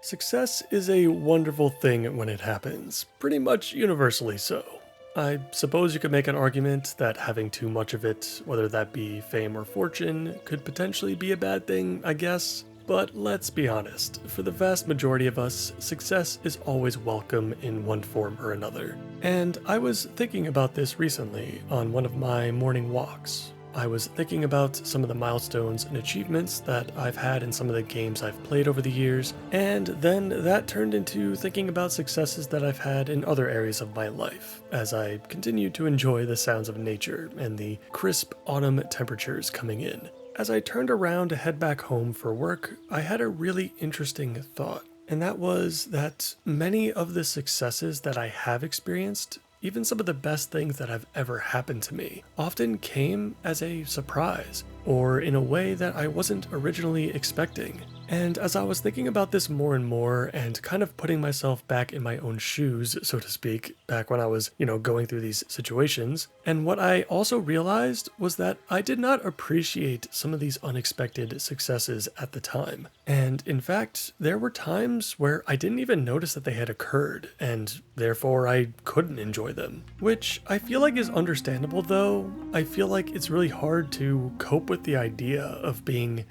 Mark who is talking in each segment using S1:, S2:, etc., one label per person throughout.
S1: Success is a wonderful thing when it happens, pretty much universally so. I suppose you could make an argument that having too much of it, whether that be fame or fortune, could potentially be a bad thing, I guess. But let's be honest, for the vast majority of us, success is always welcome in one form or another. And I was thinking about this recently on one of my morning walks. I was thinking about some of the milestones and achievements that I've had in some of the games I've played over the years, and then that turned into thinking about successes that I've had in other areas of my life, as I continued to enjoy the sounds of nature and the crisp autumn temperatures coming in. As I turned around to head back home for work, I had a really interesting thought, and that was that many of the successes that I have experienced, even some of the best things that have ever happened to me, often came as a surprise, or in a way that I wasn't originally expecting. And as I was thinking about this more and more and kind of putting myself back in my own shoes, so to speak, back when I was, going through these situations, and what I also realized was that I did not appreciate some of these unexpected successes at the time. And in fact, there were times where I didn't even notice that they had occurred, and therefore I couldn't enjoy them. Which I feel like is understandable though. I feel like it's really hard to cope with the idea of being,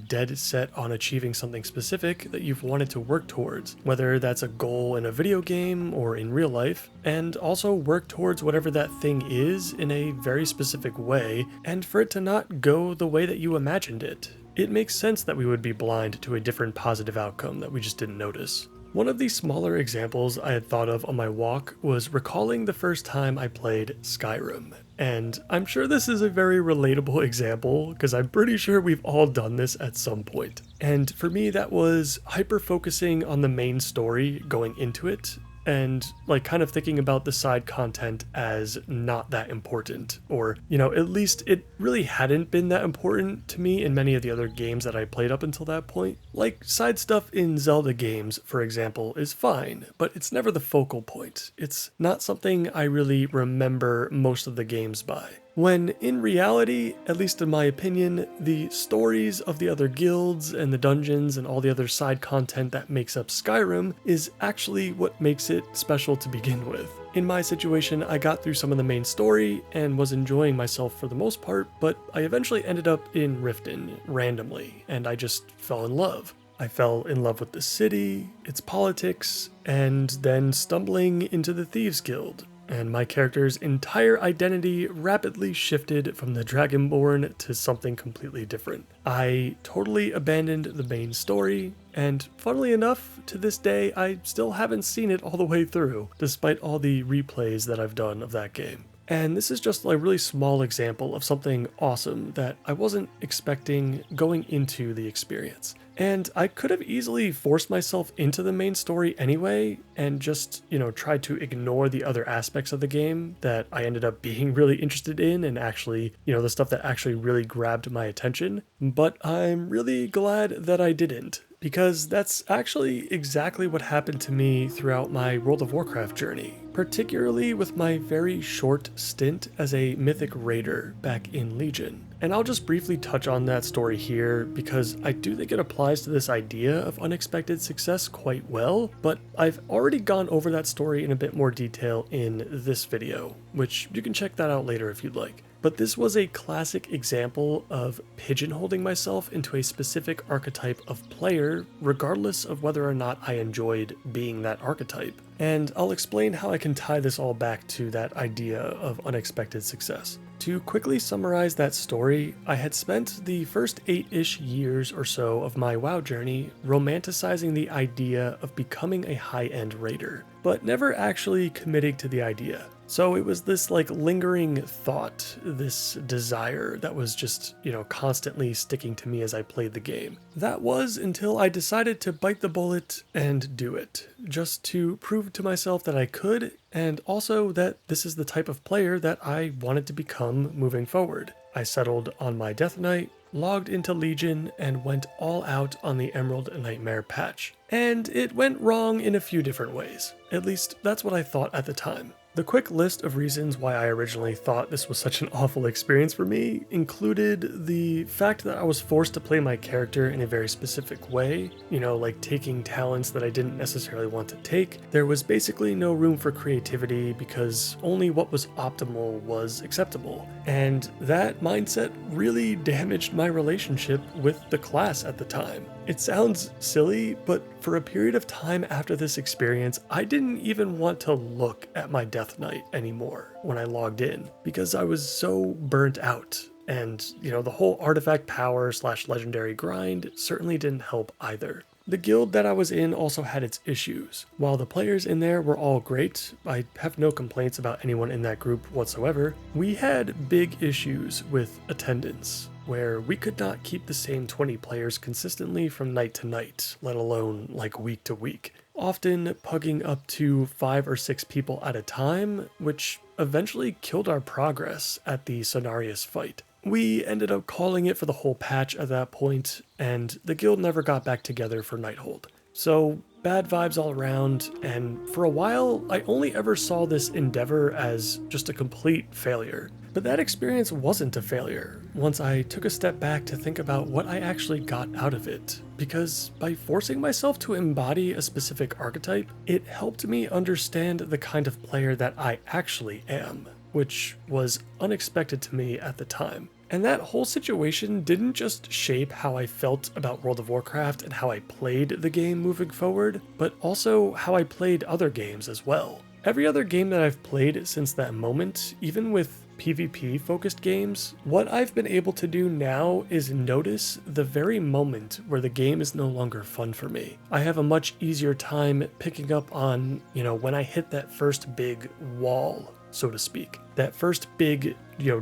S1: dead set on achieving something specific that you've wanted to work towards, whether that's a goal in a video game or in real life, and also work towards whatever that thing is in a very specific way, and for it to not go the way that you imagined it. It makes sense that we would be blind to a different positive outcome that we just didn't notice. One of the smaller examples I had thought of on my walk was recalling the first time I played Skyrim. And I'm sure this is a very relatable example because I'm pretty sure we've all done this at some point. And for me, that was hyper focusing on the main story going into it, and kind of thinking about the side content as not that important, or at least it really hadn't been that important to me in many of the other games that I played up until that point. Like side stuff in Zelda games, for example, is fine, but it's never the focal point. It's not something I really remember most of the games by. When in reality, at least in my opinion, the stories of the other guilds and the dungeons and all the other side content that makes up Skyrim is actually what makes it special to begin with. In my situation, I got through some of the main story and was enjoying myself for the most part, but I eventually ended up in Riften randomly, and I just fell in love. I fell in love with the city, its politics, and then stumbling into the Thieves Guild. And my character's entire identity rapidly shifted from the Dragonborn to something completely different. I totally abandoned the main story, and funnily enough, to this day, I still haven't seen it all the way through, despite all the replays that I've done of that game. And this is just a really small example of something awesome that I wasn't expecting going into the experience. And I could have easily forced myself into the main story anyway, and just, tried to ignore the other aspects of the game that I ended up being really interested in and actually, the stuff that actually really grabbed my attention. But I'm really glad that I didn't, because that's actually exactly what happened to me throughout my World of Warcraft journey, particularly with my very short stint as a Mythic Raider back in Legion. And I'll just briefly touch on that story here because I do think it applies to this idea of unexpected success quite well, but I've already gone over that story in a bit more detail in this video, which you can check that out later if you'd like. But this was a classic example of pigeonholing myself into a specific archetype of player, regardless of whether or not I enjoyed being that archetype. And I'll explain how I can tie this all back to that idea of unexpected success. To quickly summarize that story, I had spent the first 8-ish years or so of my WoW journey romanticizing the idea of becoming a high-end raider, but never actually committing to the idea. So it was this lingering thought, this desire that was just, constantly sticking to me as I played the game. That was until I decided to bite the bullet and do it, just to prove to myself that I could, and also that this is the type of player that I wanted to become moving forward. I settled on my Death Knight, logged into Legion, and went all out on the Emerald Nightmare patch. And it went wrong in a few different ways. At least, that's what I thought at the time. The quick list of reasons why I originally thought this was such an awful experience for me included the fact that I was forced to play my character in a very specific way, like taking talents that I didn't necessarily want to take. There was basically no room for creativity because only what was optimal was acceptable. And that mindset really damaged my relationship with the class at the time. It sounds silly, but for a period of time after this experience, I didn't even want to look at my Death Knight anymore when I logged in because I was so burnt out. And, the whole artifact power / legendary grind certainly didn't help either. The guild that I was in also had its issues. While the players in there were all great, I have no complaints about anyone in that group whatsoever, we had big issues with attendance, where we could not keep the same 20 players consistently from night to night, let alone like week to week, often pugging up to 5 or 6 people at a time, which eventually killed our progress at the Cenarius fight. We ended up calling it for the whole patch at that point, and the guild never got back together for Nighthold. So bad vibes all around, and for a while, I only ever saw this endeavor as just a complete failure. But that experience wasn't a failure once I took a step back to think about what I actually got out of it. Because by forcing myself to embody a specific archetype, it helped me understand the kind of player that I actually am, which was unexpected to me at the time. And that whole situation didn't just shape how I felt about World of Warcraft and how I played the game moving forward, but also how I played other games as well. Every other game that I've played since that moment, even with PvP focused games, what I've been able to do now is notice the very moment where the game is no longer fun for me. I have a much easier time picking up on, when I hit that first big wall, so to speak. That first big,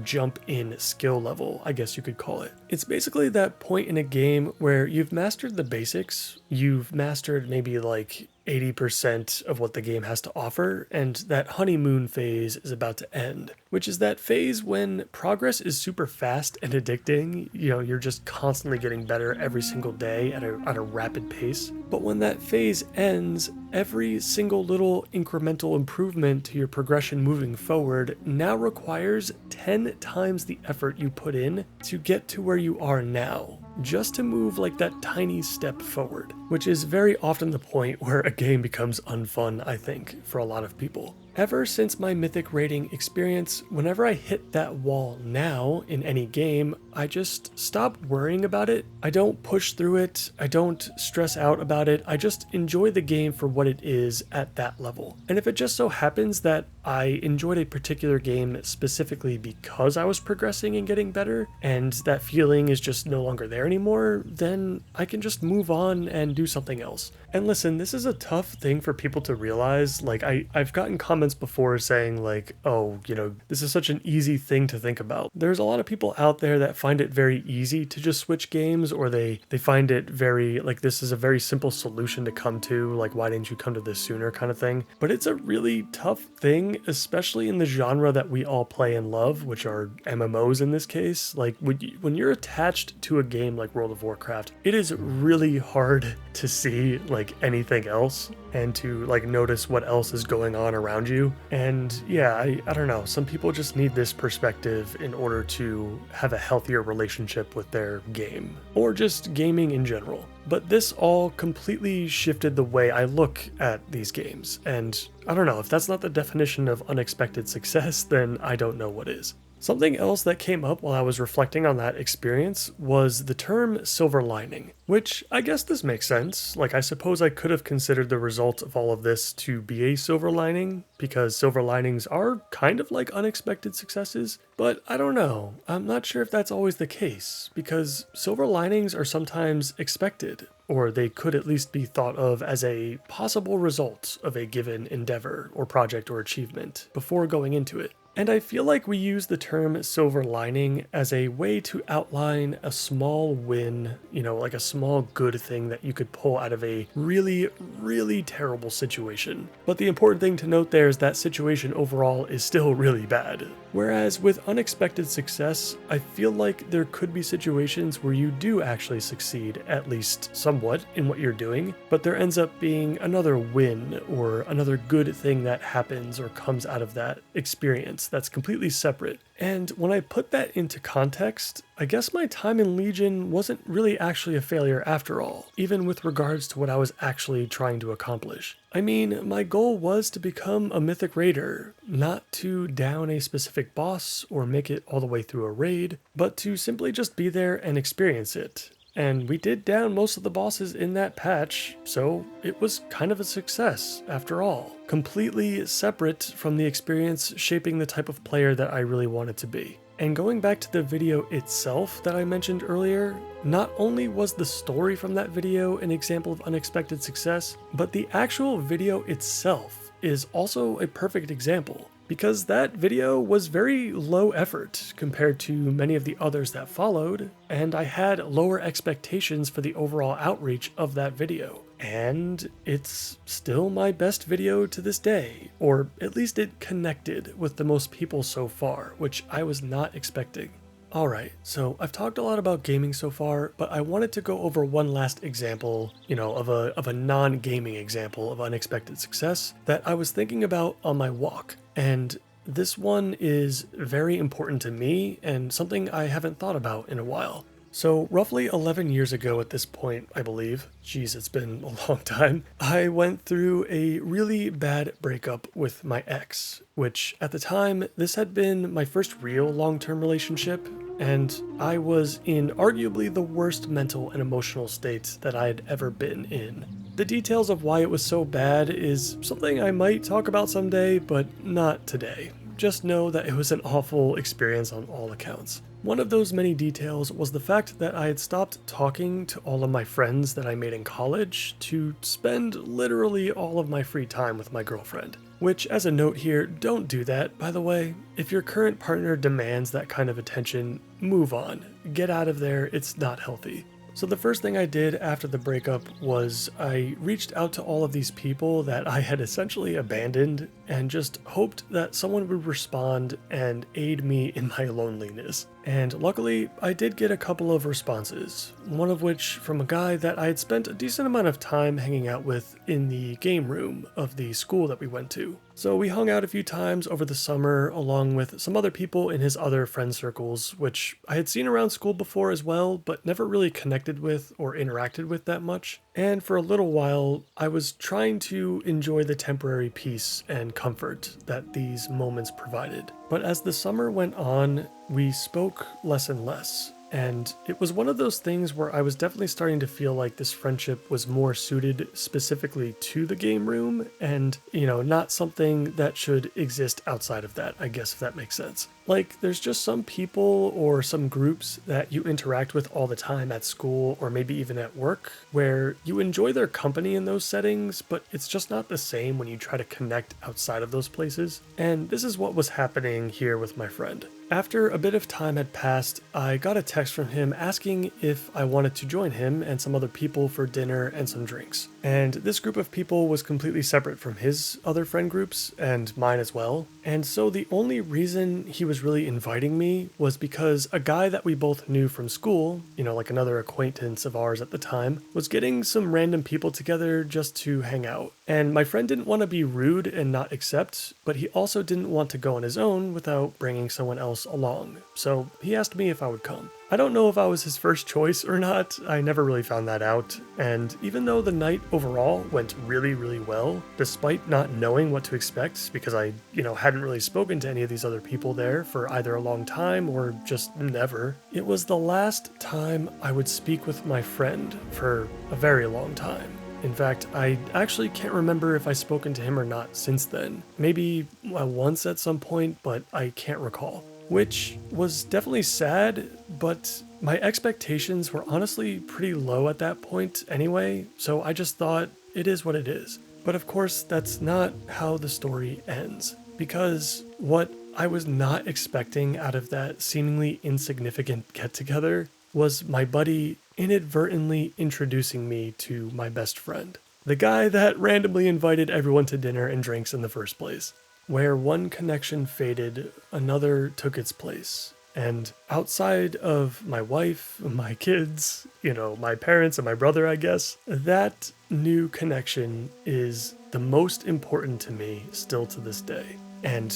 S1: jump in skill level, I guess you could call it. It's basically that point in a game where you've mastered the basics, you've mastered maybe like 80% of what the game has to offer, and that honeymoon phase is about to end, which is that phase when progress is super fast and addicting. You're just constantly getting better every single day at a rapid pace. But when that phase ends, every single little incremental improvement to your progression moving forward now requires 10 times the effort you put in to get to where you are now, just to move like that tiny step forward, which is very often the point where a game becomes unfun, I think, for a lot of people. Ever since my Mythic rating experience, whenever I hit that wall now in any game, I just stop worrying about it. I don't push through it. I don't stress out about it. I just enjoy the game for what it is at that level. And if it just so happens that I enjoyed a particular game specifically because I was progressing and getting better, and that feeling is just no longer there anymore, then I can just move on and do something else. And listen, this is a tough thing for people to realize. Like, I've gotten comments before saying like, oh, this is such an easy thing to think about. There's a lot of people out there that find it very easy to just switch games, or they find it very, like, this is a very simple solution to come to, like, why didn't you come to this sooner kind of thing. But it's a really tough thing, especially in the genre that we all play and love, which are MMOs in this case. Like, when you're attached to a game like World of Warcraft, it is really hard to see like anything else and to like notice what else is going on around you. And yeah, I don't know, some people just need this perspective in order to have a healthier relationship with their game, or just gaming in general. But this all completely shifted the way I look at these games, and I don't know, if that's not the definition of unexpected success, then I don't know what is. Something else that came up while I was reflecting on that experience was the term silver lining, which I guess this makes sense. Like, I suppose I could have considered the result of all of this to be a silver lining, because silver linings are kind of like unexpected successes, but I don't know. I'm not sure if that's always the case, because silver linings are sometimes expected, or they could at least be thought of as a possible result of a given endeavor or project or achievement before going into it. And I feel like we use the term silver lining as a way to outline a small win, like a small good thing that you could pull out of a really, really terrible situation. But the important thing to note there is that situation overall is still really bad. Whereas with unexpected success, I feel like there could be situations where you do actually succeed, at least somewhat, in what you're doing, but there ends up being another win or another good thing that happens or comes out of that experience that's completely separate. And when I put that into context, I guess my time in Legion wasn't really actually a failure after all, even with regards to what I was actually trying to accomplish. I mean, my goal was to become a Mythic Raider, not to down a specific boss or make it all the way through a raid, but to simply just be there and experience it. And we did down most of the bosses in that patch, so it was kind of a success after all. Completely separate from the experience shaping the type of player that I really wanted to be. And going back to the video itself that I mentioned earlier, not only was the story from that video an example of unexpected success, but the actual video itself is also a perfect example. Because that video was very low effort compared to many of the others that followed, and I had lower expectations for the overall outreach of that video. And it's still my best video to this day, or at least it connected with the most people so far, which I was not expecting. Alright, so I've talked a lot about gaming so far, but I wanted to go over one last example, of a non-gaming example of unexpected success that I was thinking about on my walk. And this one is very important to me and something I haven't thought about in a while. So roughly 11 years ago at this point, I believe, geez, it's been a long time, I went through a really bad breakup with my ex, which at the time, this had been my first real long-term relationship, and I was in arguably the worst mental and emotional state that I had ever been in. The details of why it was so bad is something I might talk about someday, but not today. Just know that it was an awful experience on all accounts. One of those many details was the fact that I had stopped talking to all of my friends that I made in college to spend literally all of my free time with my girlfriend. Which, as a note here, don't do that, by the way. If your current partner demands that kind of attention, move on. Get out of there, it's not healthy. So the first thing I did after the breakup was I reached out to all of these people that I had essentially abandoned and just hoped that someone would respond and aid me in my loneliness. And luckily, I did get a couple of responses, one of which from a guy that I had spent a decent amount of time hanging out with in the game room of the school that we went to. So we hung out a few times over the summer along with some other people in his other friend circles, which I had seen around school before as well, but never really connected with or interacted with that much. And for a little while, I was trying to enjoy the temporary peace and comfort that these moments provided. But as the summer went on, we spoke less and less. And it was one of those things where I was definitely starting to feel like this friendship was more suited specifically to the game room and, not something that should exist outside of that, I guess, if that makes sense. Like, there's just some people or some groups that you interact with all the time at school or maybe even at work where you enjoy their company in those settings, but it's just not the same when you try to connect outside of those places. And this is what was happening here with my friend. After a bit of time had passed, I got a text from him asking if I wanted to join him and some other people for dinner and some drinks. And this group of people was completely separate from his other friend groups and mine as well. And so the only reason he was really inviting me was because a guy that we both knew from school, like another acquaintance of ours at the time, was getting some random people together just to hang out. And my friend didn't want to be rude and not accept, but he also didn't want to go on his own without bringing someone else along. So he asked me if I would come. I don't know if I was his first choice or not. I never really found that out. And even though the night overall went really, really well, despite not knowing what to expect, because I, hadn't really spoken to any of these other people there for either a long time or just never, it was the last time I would speak with my friend for a very long time. In fact, I actually can't remember if I've spoken to him or not since then. Maybe once at some point, but I can't recall. Which was definitely sad, but my expectations were honestly pretty low at that point anyway, so I just thought it is what it is. But of course, that's not how the story ends. Because what I was not expecting out of that seemingly insignificant get together was my buddy inadvertently introducing me to my best friend, the guy that randomly invited everyone to dinner and drinks in the first place. Where one connection faded, another took its place. And outside of my wife, my kids, my parents and my brother, I guess, that new connection is the most important to me still to this day. And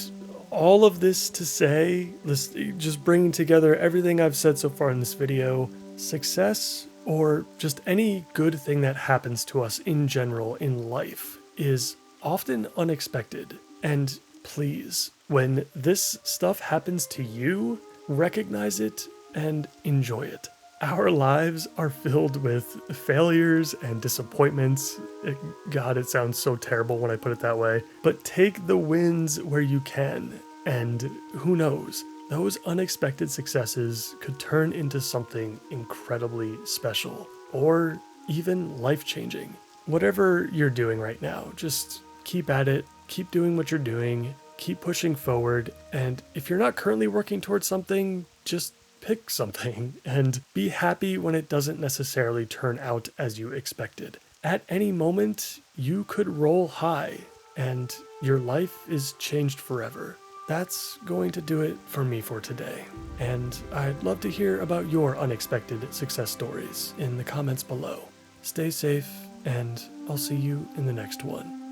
S1: all of this to say, just bringing together everything I've said so far in this video, success or just any good thing that happens to us in general in life is often unexpected. And please, when this stuff happens to you, recognize it and enjoy it. Our lives are filled with failures and disappointments. God, it sounds so terrible when I put it that way. But take the wins where you can. And who knows, those unexpected successes could turn into something incredibly special or even life-changing. Whatever you're doing right now, just keep at it, keep doing what you're doing, keep pushing forward, and if you're not currently working towards something, just pick something and be happy when it doesn't necessarily turn out as you expected. At any moment, you could roll high and your life is changed forever. That's going to do it for me for today. And I'd love to hear about your unexpected success stories in the comments below. Stay safe, and I'll see you in the next one.